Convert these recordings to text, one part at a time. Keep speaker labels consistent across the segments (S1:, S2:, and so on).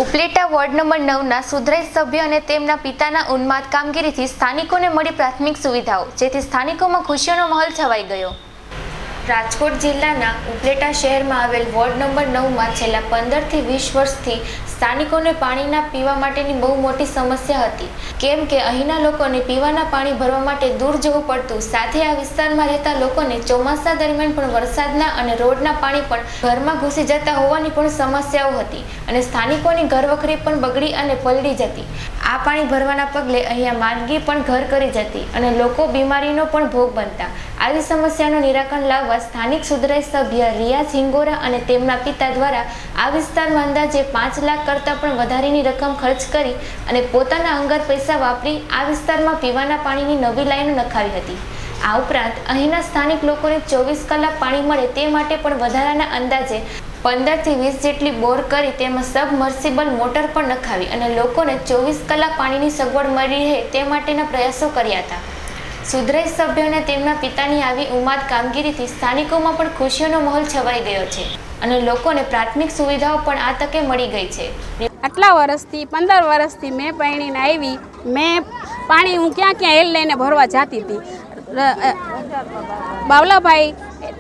S1: Upleta ward number 9ના સુધરાઈ સભ્ય અને તેમના પિતાના ઉન્માદ કામગીરીથી સ્થાનિકોને મળી પ્રાથમિક સુવિધાઓ, જેથી સ્થાનિકોમાં ખુશીનો માહોલ છવાઈ ગયો। રાજકોટ જિલ્લાના ઉપલેટા શહેરમાં આવેલ વોર્ડ નંબર 9માં છેલ્લા 15 થી 20 વર્ષથી સ્થાનિકોને પાણીના પીવા માટેની બહુ મોટી સમસ્યા હતી, કેમ કે અહીંના લોકોને પીવાના પાણી ભરવા માટે દૂર જવું પડતું। સાથે આ વિસ્તારમાં રહેતા લોકોને ચોમાસા દરમિયાન પણ વરસાદના અને રોડના પાણી પણ ઘરમાં ઘૂસી જતા હોવાની પણ સમસ્યાઓ હતી અને સ્થાનિકોની ઘરવખરી પણ બગડી અને પલળી જતી। આ પાણી ભરવાના પગલે અહીંયા માંદગી પણ ઘર કરી જતી અને લોકો બીમારીનો પણ ભોગ બનતા। આવી સમસ્યાનું નિરાકરણ લાવવા સ્થાનિક સુધરાઈ સભ્ય રિયાઝ હિંગોરા અને તેમના પિતા દ્વારા આ વિસ્તારમાં અંદાજે 5 લાખ કરતાં પણ વધારેની રકમ ખર્ચ કરી અને પોતાના અંગત પૈસા વાપરી આ વિસ્તારમાં પીવાના પાણીની નવી લાઈનો નખાવી હતી। આ ઉપરાંત અહીંના સ્થાનિક લોકોને 24 કલાક પાણી મળે તે માટે પણ વધારાના અંદાજે 15 થી 20 જેટલી બોર કરી તેમાં સબમર્સિબલ મોટર પણ નખાવી અને લોકોને 24 કલાક પાણીની સગવડ મળી રહે તે માટેના પ્રયાસો કર્યા હતા। સુધરાઈ સભ્ય અને તેમના પિતાની આવી ઉન્માદ કામગીરીથી સ્થાનિકોમાં પણ ખુશીનો માહોલ છવાઈ ગયો છે અને લોકોને પ્રાથમિક સુવિધાઓ પણ આ તકે મળી ગઈ છે।
S2: આટલા વર્ષથી 15 વર્ષથી મેં પરણીને આવી, મેં પાણી હું ક્યાં ક્યાં એલ લઈને ભરવા જતી હતી। બાવલાભાઈ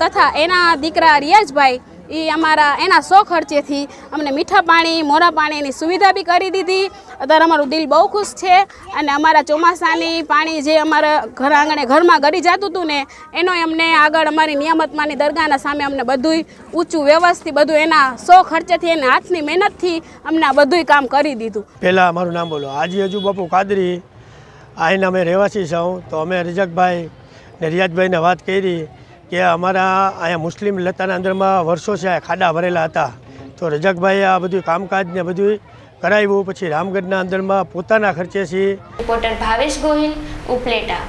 S2: તથા એના દીકરા રિયાઝભાઈ એ એના 100 ખર્ચેથી અમને મીઠા પાણી, મોરા પાણીની સુવિધા બી કરી દીધી। અત્યારે અમારું દિલ બહુ ખુશ છે અને અમારા ચોમાસાની પાણી જે અમારા ઘર આંગણે ઘરમાં ગળી જતું હતું ને એનો અમને આગળ અમારી નિયામતમાંની દરગાહના સામે અમને બધુંય ઊંચું વ્યવસ્થિત બધું એના 100 ખર્ચેથી એના હાથની મહેનતથી અમને આ બધુંય કામ કરી દીધું।
S3: પહેલાં મારું નામ બોલો। હાજી હજુ બાપુ કાદરી, અહીંના અમે રહેવાસી છું। તો અમે રઝાકભાઈ ને રિયાઝભાઈને વાત કરી કે અમારા અહીંયા મુસ્લિમ લતાના અંદરમાં વર્ષો છે ખાડા ભરેલા હતા, તો રઝાકભાઈએ આ બધું કામકાજ ને બધું કરાવ્યું। પછી રામગઢના અંદરમાં પોતાના ખર્ચે છે।
S1: રિપોર્ટર ભાવેશ ગોહિલ, ઉપલેટા।